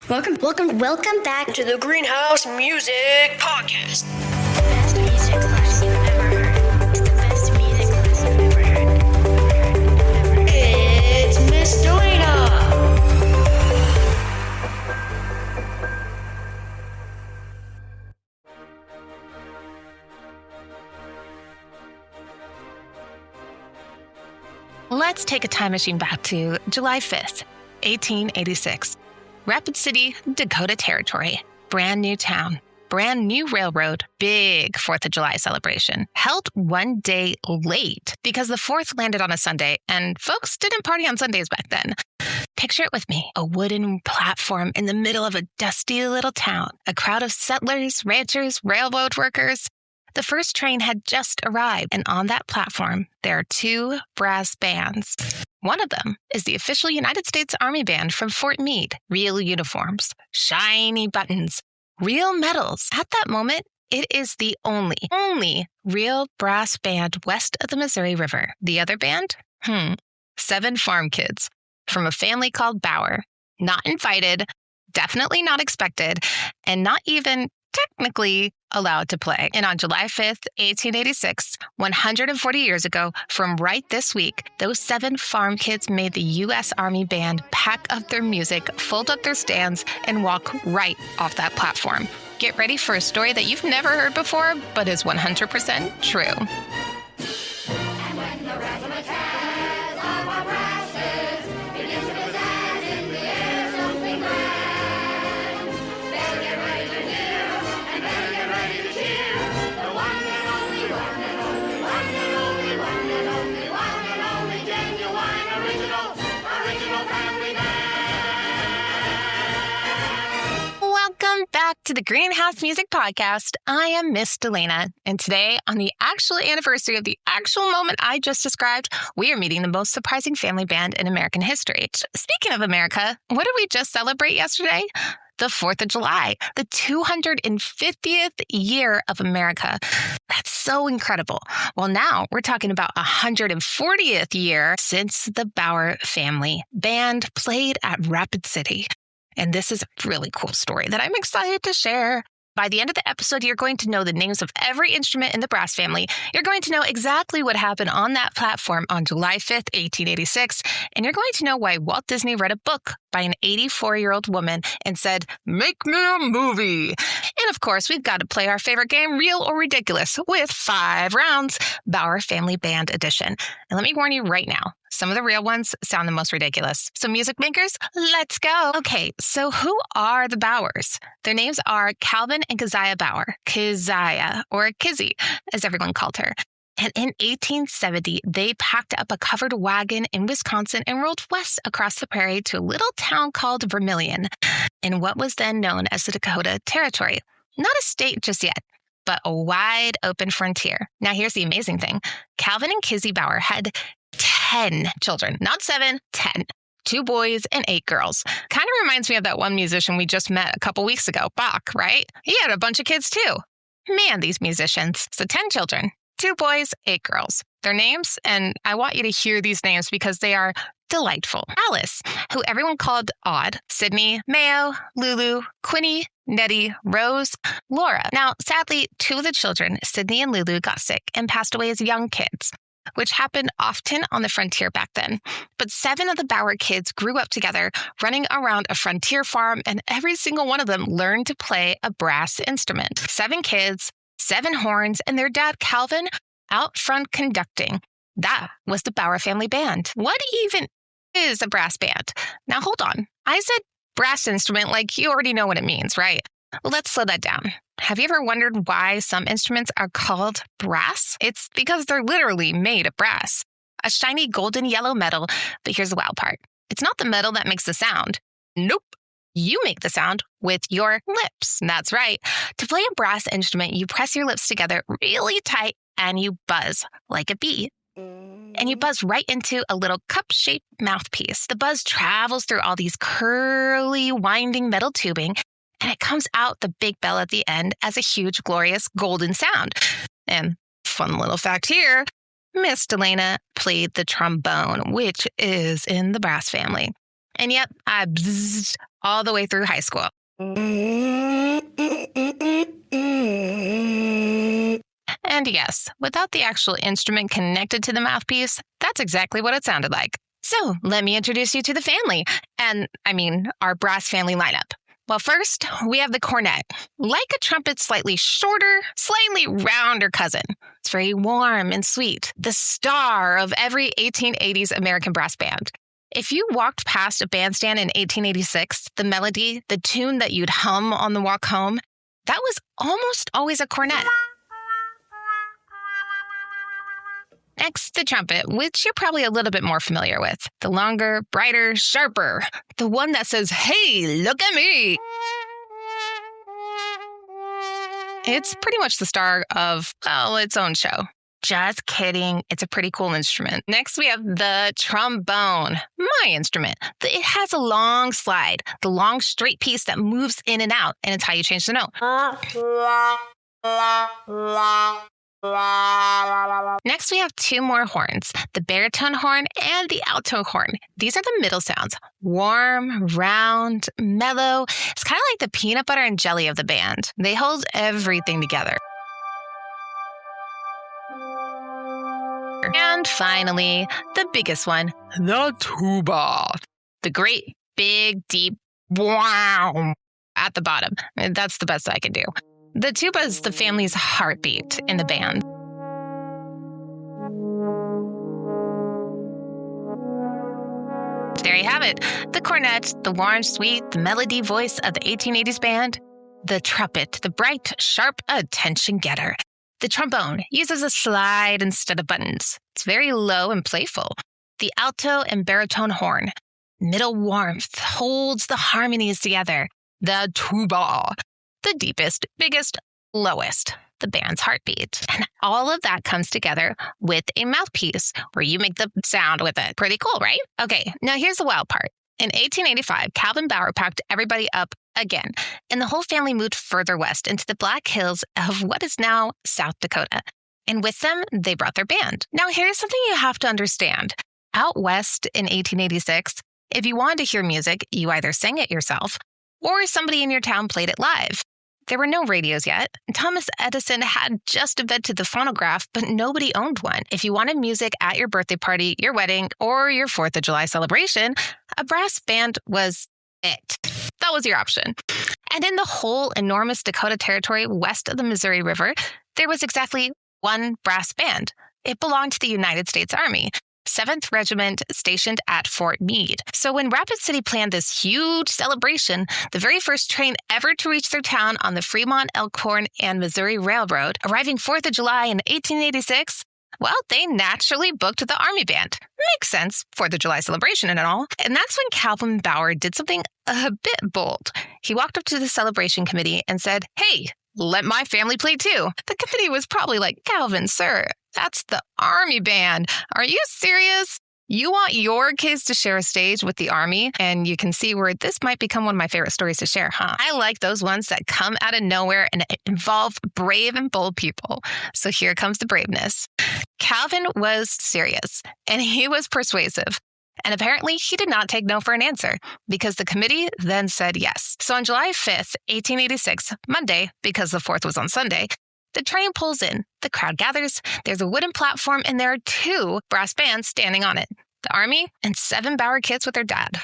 Welcome back to the Greenhouse Music Podcast. Best music class you've ever heard. It's the best music class you've ever heard. It's Miss Delana. Let's take a time machine back to July 5th, 1886. Rapid City, Dakota Territory. Brand new town, brand new railroad, big 4th of July celebration. Held one day late because the 4th landed on a Sunday and folks didn't party on Sundays back then. Picture it with me, a wooden platform in the middle of a dusty little town. A crowd of settlers, ranchers, railroad workers. The first train had just arrived, and on that platform, there are two brass bands. One of them is the official United States Army band from Fort Meade. Real uniforms, shiny buttons, real medals. At that moment, it is the only real brass band west of the Missouri River. The other band? 7 farm kids from a family called Bauer. Not invited, definitely not expected, and not even technically allowed to play. And on July 5th, 1886, 140 years ago, from right this week, those 7 farm kids made the U.S. Army Band pack up their music, fold up their stands, and walk right off that platform. Get ready for a story that you've never heard before, but is 100% true. And when the resonant head of our brasses begins to pizzazz in the air something grand, better get ready to hear and better get ready to cheer the one and only genuine original family band. Welcome back to the Greenhouse Music Podcast. I am Miss Delana, and today, on the actual anniversary of the actual moment I just described, we are meeting the most surprising family band in American history. Speaking of America, what did we just celebrate yesterday? The 4th of July, the 250th year of America. That's so incredible. Well, now we're talking about 140th year since the Bauer family band played at Rapid City. And this is a really cool story that I'm excited to share. By the end of the episode, you're going to know the names of every instrument in the brass family. You're going to know exactly what happened on that platform on July 5th, 1886. And you're going to know why Walt Disney read a book by an 84-year-old woman and said, "Make me a movie." And of course, we've got to play our favorite game, Real or Ridiculous, with 5 rounds, Bauer Family Band Edition. And let me warn you right now, some of the real ones sound the most ridiculous. So music makers, let's go. Okay, so who are the Bauers? Their names are Calvin and Keziah Bauer. Keziah, or Kizzy, as everyone called her. And in 1870, they packed up a covered wagon in Wisconsin and rolled west across the prairie to a little town called Vermilion, in what was then known as the Dakota Territory. Not a state just yet, but a wide open frontier. Now here's the amazing thing. Calvin and Kizzy Bauer had 10 children, not 7, 10. 2 boys and 8 girls. Kind of reminds me of that one musician we just met a couple weeks ago, Bach, right? He had a bunch of kids too. Man, these musicians. So 10 children, 2 boys, 8 girls. Their names, and I want you to hear these names because they are delightful. Alice, who everyone called Odd, Sydney, Mayo, Lulu, Quinny, Nettie, Rose, Laura. Now, sadly, 2 of the children, Sydney and Lulu, got sick and passed away as young kids, which happened often on the frontier back then. But 7 of the Bauer kids grew up together, running around a frontier farm, and every single one of them learned to play a brass instrument. 7 kids, 7 horns, and their dad, Calvin, out front conducting. That was the Bauer family band. What even is a brass band? Now, hold on. I said brass instrument like you already know what it means, right? Well, let's slow that down. Have you ever wondered why some instruments are called brass? It's because they're literally made of brass. A shiny golden yellow metal, but here's the wild part. It's not the metal that makes the sound. Nope. You make the sound with your lips. That's right. To play a brass instrument, you press your lips together really tight and you buzz like a bee. And you buzz right into a little cup-shaped mouthpiece. The buzz travels through all these curly, winding metal tubing, and it comes out the big bell at the end as a huge, glorious golden sound. And fun little fact here, Miss Delana played the trombone, which is in the brass family. And yep, I bzzed all the way through high school. And yes, without the actual instrument connected to the mouthpiece, that's exactly what it sounded like. So let me introduce you to the family, and our brass family lineup. Well, first, we have the cornet. Like a trumpet's slightly shorter, slightly rounder cousin. It's very warm and sweet. The star of every 1880s American brass band. If you walked past a bandstand in 1886, the melody, the tune that you'd hum on the walk home, that was almost always a cornet. Next, the trumpet, which you're probably a little bit more familiar with. The longer, brighter, sharper. The one that says, "Hey, look at me!" It's pretty much the star of, its own show. Just kidding. It's a pretty cool instrument. Next, we have the trombone, my instrument. It has a long slide, the long straight piece that moves in and out, and it's how you change the note. Next, we have two more horns, the baritone horn and the alto horn. These are the middle sounds. Warm, round, mellow. It's kind of like the peanut butter and jelly of the band. They hold everything together. And finally, the biggest one, the tuba. The great, big, deep wow at the bottom. That's the best I can do. The tuba is the family's heartbeat in the band. There you have it. The cornet, the warm, sweet, the melody voice of the 1880s band. The trumpet, the bright, sharp attention getter. The trombone uses a slide instead of buttons. It's very low and playful. The alto and baritone horn. Middle warmth holds the harmonies together. The tuba. The deepest, biggest, lowest. The band's heartbeat. And all of that comes together with a mouthpiece where you make the sound with it. Pretty cool, right? Okay, now here's the wild part. In 1885, Calvin Bauer packed everybody up again, and the whole family moved further west into the Black Hills of what is now South Dakota. And with them, they brought their band. Now, here's something you have to understand. Out west in 1886, if you wanted to hear music, you either sang it yourself or somebody in your town played it live. There were no radios yet. Thomas Edison had just invented the phonograph, but nobody owned one. If you wanted music at your birthday party, your wedding, or your 4th of July celebration, a brass band was it. That was your option. And in the whole enormous Dakota Territory west of the Missouri River, there was exactly one brass band. It belonged to the United States Army. 7th Regiment stationed at Fort Meade. So when Rapid City planned this huge celebration, the very first train ever to reach their town on the Fremont, Elkhorn, and Missouri Railroad, arriving 4th of July in 1886, well, they naturally booked the Army Band. Makes sense, 4th of July celebration and all. And that's when Calvin Bauer did something a bit bold. He walked up to the celebration committee and said, "Hey, let my family play too." The committee was probably like, "Calvin, sir, that's the Army Band. Are you serious? You want your kids to share a stage with the Army?" And you can see where this might become one of my favorite stories to share, huh? I like those ones that come out of nowhere and involve brave and bold people. So here comes the braveness. Calvin was serious, and he was persuasive. And apparently, he did not take no for an answer, because the committee then said yes. So on July 5th, 1886, Monday, because the 4th was on Sunday, the train pulls in, the crowd gathers, there's a wooden platform, and there are 2 brass bands standing on it, the Army and 7 Bauer kids with their dad.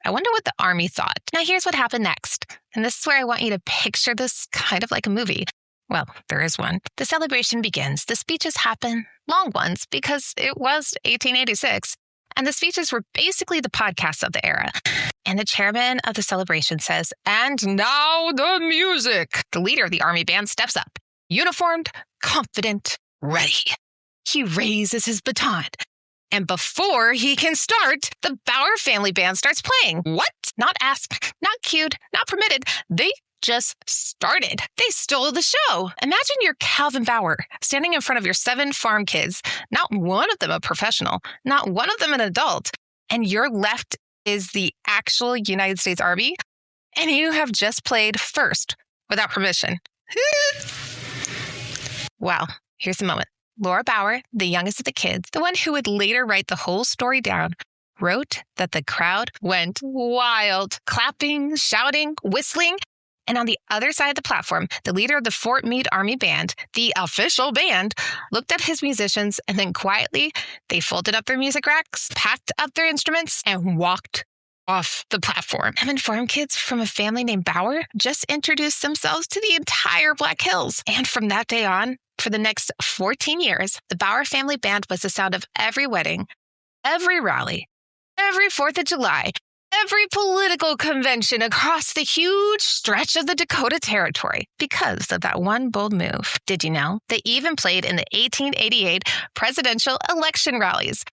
I wonder what the Army thought. Now here's what happened next, and this is where I want you to picture this kind of like a movie. Well, there is one. The celebration begins. The speeches happen, long ones, because it was 1886, and the speeches were basically the podcasts of the era. And the chairman of the celebration says, "And now the music." The leader of the Army Band steps up. Uniformed, confident, ready. He raises his baton. And before he can start, the Bauer family band starts playing. What? Not asked, not cued, not permitted. They just started. They stole the show. Imagine you're Calvin Bauer standing in front of your 7 farm kids, not one of them a professional, not one of them an adult, and your left is the actual United States Army, and you have just played first without permission. Wow, here's the moment. Laura Bauer, the youngest of the kids, the one who would later write the whole story down, wrote that the crowd went wild, clapping, shouting, whistling. And on the other side of the platform, the leader of the Fort Meade Army Band, the official band, looked at his musicians and then quietly, they folded up their music racks, packed up their instruments, and walked off the platform. I'm informed kids from a family named Bauer just introduced themselves to the entire Black Hills. And from that day on, for the next 14 years, the Bauer family band was the sound of every wedding, every rally, every 4th of July, every political convention across the huge stretch of the Dakota Territory because of that one bold move. Did you know? They even played in the 1888 presidential election rallies.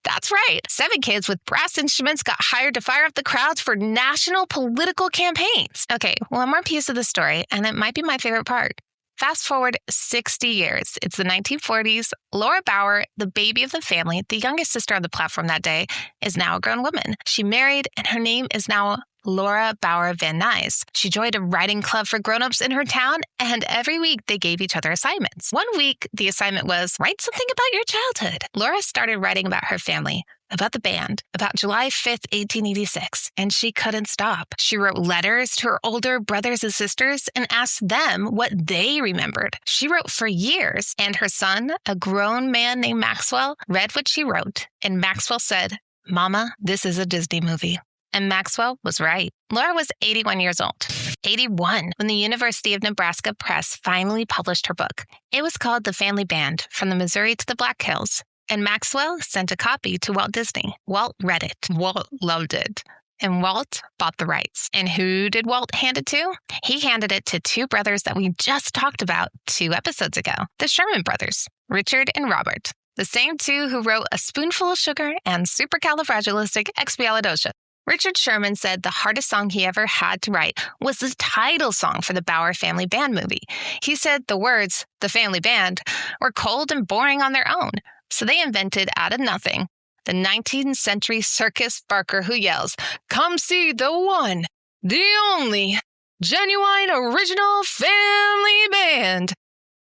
That's right. 7 kids with brass instruments got hired to fire up the crowds for national political campaigns. Okay, one more piece of the story, and it might be my favorite part. Fast forward 60 years. It's the 1940s. Laura Bauer, the baby of the family, the youngest sister on the platform that day, is now a grown woman. She married, and her name is now Laura Bauer Van Nuys. She joined a writing club for grown-ups in her town, and every week they gave each other assignments. One week, the assignment was, write something about your childhood. Laura started writing about her family, about the band, about July 5th, 1886, and she couldn't stop. She wrote letters to her older brothers and sisters and asked them what they remembered. She wrote for years, and her son, a grown man named Maxwell, read what she wrote, and Maxwell said, "Mama, this is a Disney movie." And Maxwell was right. Laura was 81 years old. 81 when the University of Nebraska Press finally published her book. It was called The Family Band, From the Missouri to the Black Hills. And Maxwell sent a copy to Walt Disney. Walt read it. Walt loved it. And Walt bought the rights. And who did Walt hand it to? He handed it to 2 brothers that we just talked about 2 episodes ago. The Sherman Brothers, Richard and Robert. The same 2 who wrote A Spoonful of Sugar and Supercalifragilisticexpialidocious. Richard Sherman said the hardest song he ever had to write was the title song for the Bauer Family Band movie. He said the words, the family band, were cold and boring on their own. So they invented out of nothing the 19th century circus barker who yells, "Come see the one, the only, genuine original family band."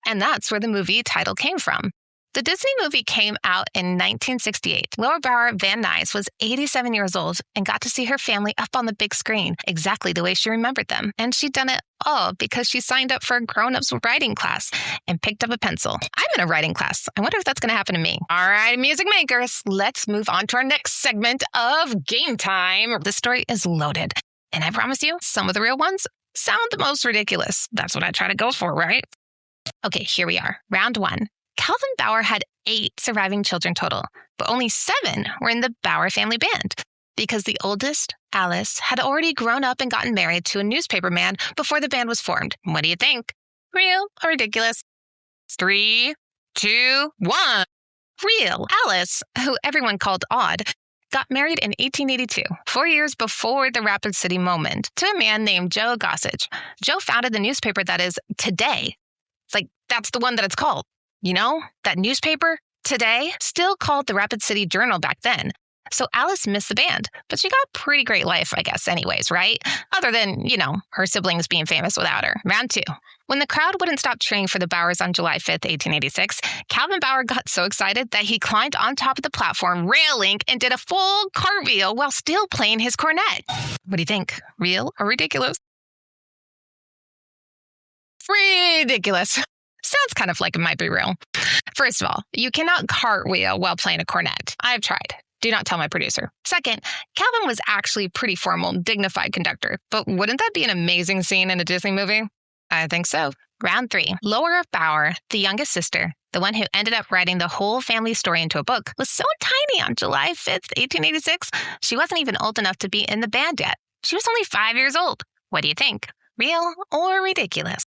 And that's where the movie title came from. The Disney movie came out in 1968. Laura Bauer Van Nuys was 87 years old and got to see her family up on the big screen, exactly the way she remembered them. And she'd done it all because she signed up for a grown-ups writing class and picked up a pencil. I'm in a writing class. I wonder if that's going to happen to me. All right, music makers, let's move on to our next segment of Game Time. This story is loaded. And I promise you, some of the real ones sound the most ridiculous. That's what I try to go for, right? Okay, here we are. Round 1. Calvin Bauer had 8 surviving children total, but only 7 were in the Bauer family band because the oldest, Alice, had already grown up and gotten married to a newspaper man before the band was formed. What do you think? Real or ridiculous? 3, 2, 1. Real. Alice, who everyone called Odd, got married in 1882, 4 years before the Rapid City moment, to a man named Joe Gossage. Joe founded the newspaper that is Today. That's the one that it's called. You know, that newspaper, Today, still called the Rapid City Journal back then. So Alice missed the band, but she got a pretty great life, I guess, anyways, right? Other than, her siblings being famous without her. Round 2. When the crowd wouldn't stop cheering for the Bauers on July 5th, 1886, Calvin Bauer got so excited that he climbed on top of the platform railing and did a full cartwheel while still playing his cornet. What do you think? Real or ridiculous? Ridiculous. Sounds kind of like it might be real. First of all, you cannot cartwheel while playing a cornet. I've tried. Do not tell my producer. Second, Calvin was actually a pretty formal, dignified conductor. But wouldn't that be an amazing scene in a Disney movie? I think so. Round 3. Laura Bauer, the youngest sister, the one who ended up writing the whole family story into a book, was so tiny on July 5th, 1886, she wasn't even old enough to be in the band yet. She was only 5 years old. What do you think? Real or ridiculous?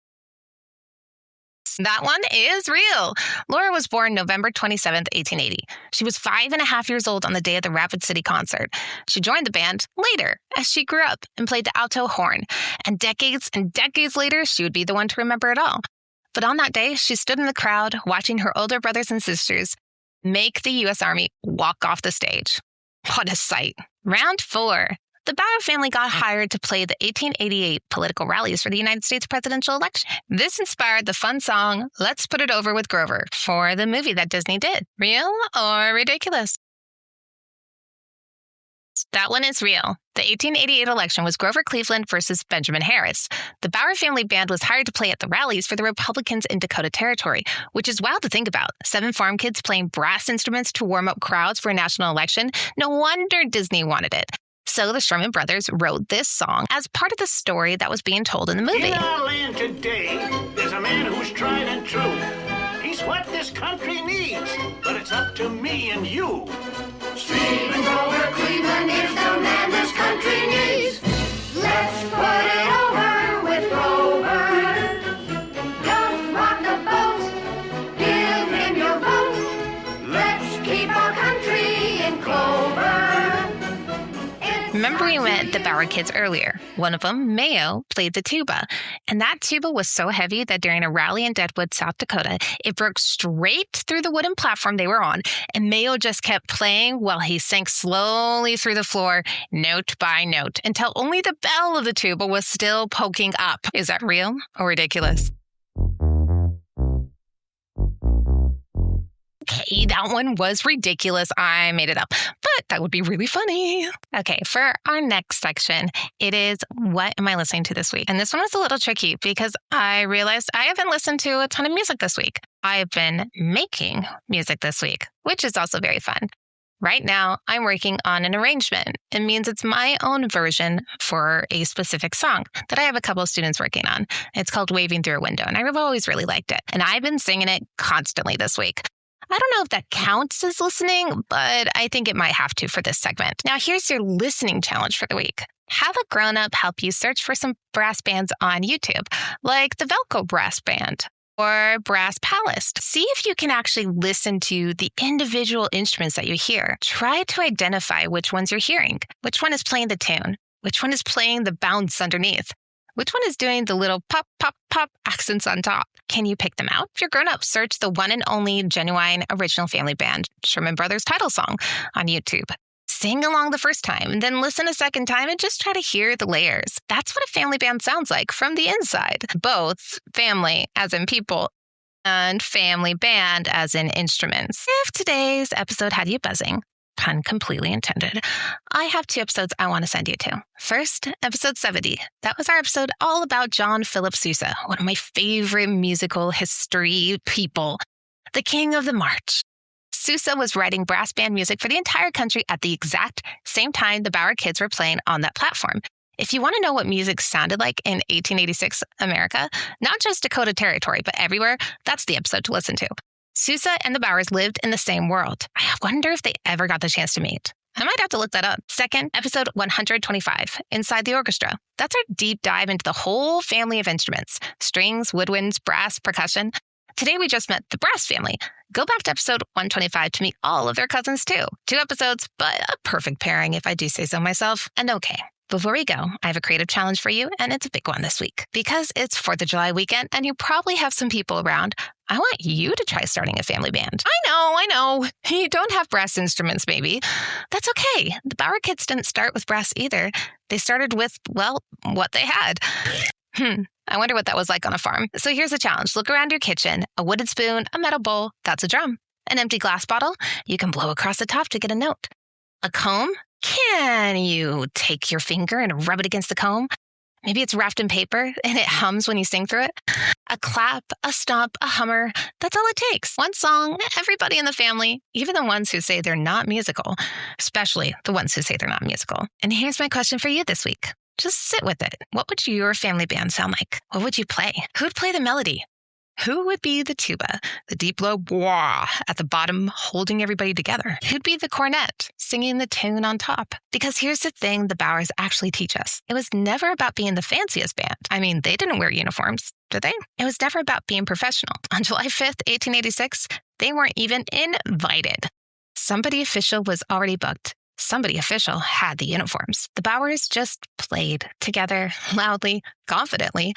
That one is real. Laura was born November 27th, 1880. She was 5.5 years old on the day of the Rapid City concert. She joined the band later as she grew up and played the alto horn. And decades later, she would be the one to remember it all. But on that day, she stood in the crowd watching her older brothers and sisters make the U.S. Army walk off the stage. What a sight. Round 4. The Bauer family got hired to play the 1888 political rallies for the United States presidential election. This inspired the fun song, Let's Put It Over with Grover, for the movie that Disney did. Real or ridiculous? Yes, that one is real. The 1888 election was Grover Cleveland versus Benjamin Harris. The Bauer family band was hired to play at the rallies for the Republicans in Dakota Territory, which is wild to think about. 7 farm kids playing brass instruments to warm up crowds for a national election. No wonder Disney wanted it. So the Sherman Brothers wrote this song as part of the story that was being told in the movie. In our land today, there's a man who's tried and true. He's what this country needs, but it's up to me and you. Stephen Grover Cleveland is the man this country needs. Let's put it over with Grover. Don't rock the boat. Give him your vote. Let's keep our country in clover. Remember we met the Bauer kids earlier. One of them, Mayo, played the tuba. And that tuba was so heavy that during a rally in Deadwood, South Dakota, it broke straight through the wooden platform they were on. And Mayo just kept playing while he sank slowly through the floor, note by note, until only the bell of the tuba was still poking up. Is that real or ridiculous? Okay, that one was ridiculous. I made it up, but that would be really funny. Okay, for our next section, it is what am I listening to this week? And this one was a little tricky because I realized I haven't listened to a ton of music this week. I've been making music this week, which is also very fun. Right now, I'm working on an arrangement. It means it's my own version for a specific song that I have a couple of students working on. It's called Waving Through a Window, and I've always really liked it. And I've been singing it constantly this week. I don't know if that counts as listening, but I think it might have to for this segment. Now, here's your listening challenge for the week. Have a grown-up help you search for some brass bands on YouTube, like the Velcro Brass Band or Brass Palace. See if you can actually listen to the individual instruments that you hear. Try to identify which ones you're hearing. Which one is playing the tune? Which one is playing the bounce underneath? Which one is doing the little pop, pop, pop accents on top? Can you pick them out? If you're grown up, search the one and only genuine original family band, Sherman Brothers title song on YouTube. Sing along the first time and then listen a second time and just try to hear the layers. That's what a family band sounds like from the inside. Both family, as in people, and family band, as in instruments. If today's episode had you buzzing, pun completely intended, I have 2 episodes I want to send you to. First, episode 70. That was our episode all about John Philip Sousa, one of my favorite musical history people, the king of the march. Sousa was writing brass band music for the entire country at the exact same time the Bauer kids were playing on that platform. If you want to know what music sounded like in 1886 America, not just Dakota Territory, but everywhere, that's the episode to listen to. Sousa and the Bauers lived in the same world. I wonder if they ever got the chance to meet. I might have to look that up. Second, episode 125, Inside the Orchestra. That's our deep dive into the whole family of instruments, strings, woodwinds, brass, percussion. Today we just met the brass family. Go back to episode 125 to meet all of their cousins too. 2 episodes, but a perfect pairing if I do say so myself. And okay, before we go, I have a creative challenge for you, and it's a big one this week. Because it's 4th of July weekend, and you probably have some people around, I want you to try starting a family band. I know. You don't have brass instruments, maybe. That's okay. The Bauer kids didn't start with brass either. They started with, well, what they had. I wonder what that was like on a farm. So here's a challenge. Look around your kitchen. A wooden spoon, a metal bowl, that's a drum. An empty glass bottle, you can blow across the top to get a note. A comb? Can you take your finger and rub it against the comb? Maybe it's wrapped in paper and it hums when you sing through it. A clap, a stomp, a hummer. That's all it takes. One song, everybody in the family, even the ones who say they're not musical, especially the ones who say they're not musical. And here's my question for you this week. Just sit with it. What would your family band sound like? What would you play? Who'd play the melody? Who would be the tuba, the deep low wah at the bottom holding everybody together? Who'd be the cornet, singing the tune on top? Because here's the thing the Bauers actually teach us. It was never about being the fanciest band. I mean, they didn't wear uniforms, did they? It was never about being professional. On July 5th, 1886, they weren't even invited. Somebody official was already booked. Somebody official had the uniforms. The Bauers just played together, loudly, confidently,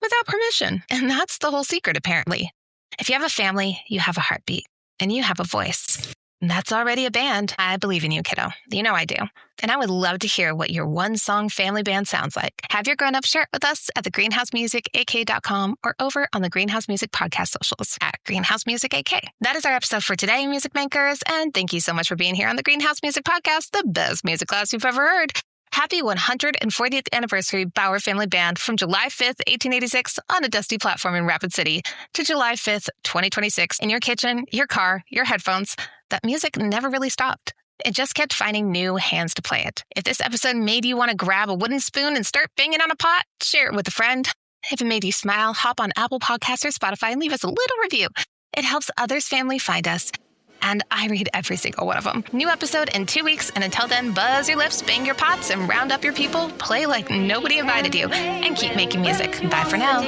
without permission. And that's the whole secret, apparently. If you have a family, you have a heartbeat, and you have a voice. That's already a band. I believe in you, kiddo. You know I do. And I would love to hear what your one-song family band sounds like. Have your grown-ups share it with us at thegreenhousemusicak.com or over on the Greenhouse Music Podcast socials at Greenhouse Music AK. That is our episode for today, music makers, and thank you so much for being here on the Greenhouse Music Podcast, the best music class you've ever heard. Happy 140th anniversary Bauer Family Band from July 5th, 1886 on a dusty platform in Rapid City to July 5th, 2026 in your kitchen, your car, your headphones. That music never really stopped. It just kept finding new hands to play it. If this episode made you want to grab a wooden spoon and start banging on a pot, share it with a friend. If it made you smile, hop on Apple Podcasts or Spotify and leave us a little review. It helps others' family find us. And I read every single one of them. New episode in 2 weeks. And until then, buzz your lips, bang your pots, and round up your people. Play like nobody invited you. And keep making music. Bye for now.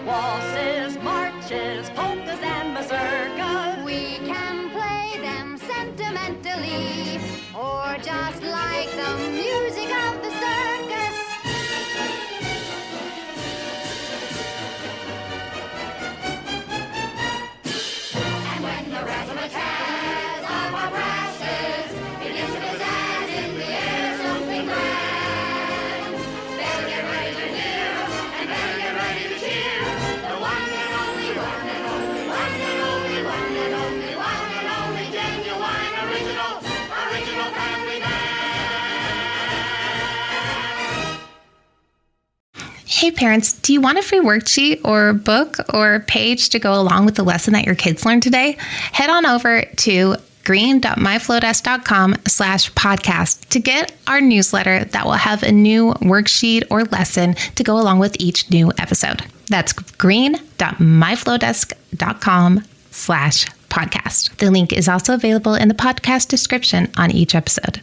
Waltzes, marches, polkas, and mazurkas. We can play them sentimentally, or just like the music of the circus. And when the razzmatazz of our brasses begins to pizzazz in the air something grand, better get ready to hear and better get ready to cheer. The one and only, one and only, one and only, one and only, one and only genuine original family band. Hey parents, do you want a free worksheet or book or page to go along with the lesson that your kids learned today? Head on over to green.myflowdesk.com/podcast to get our newsletter that will have a new worksheet or lesson to go along with each new episode. That's green.myflowdesk.com/podcast. The link is also available in the podcast description on each episode.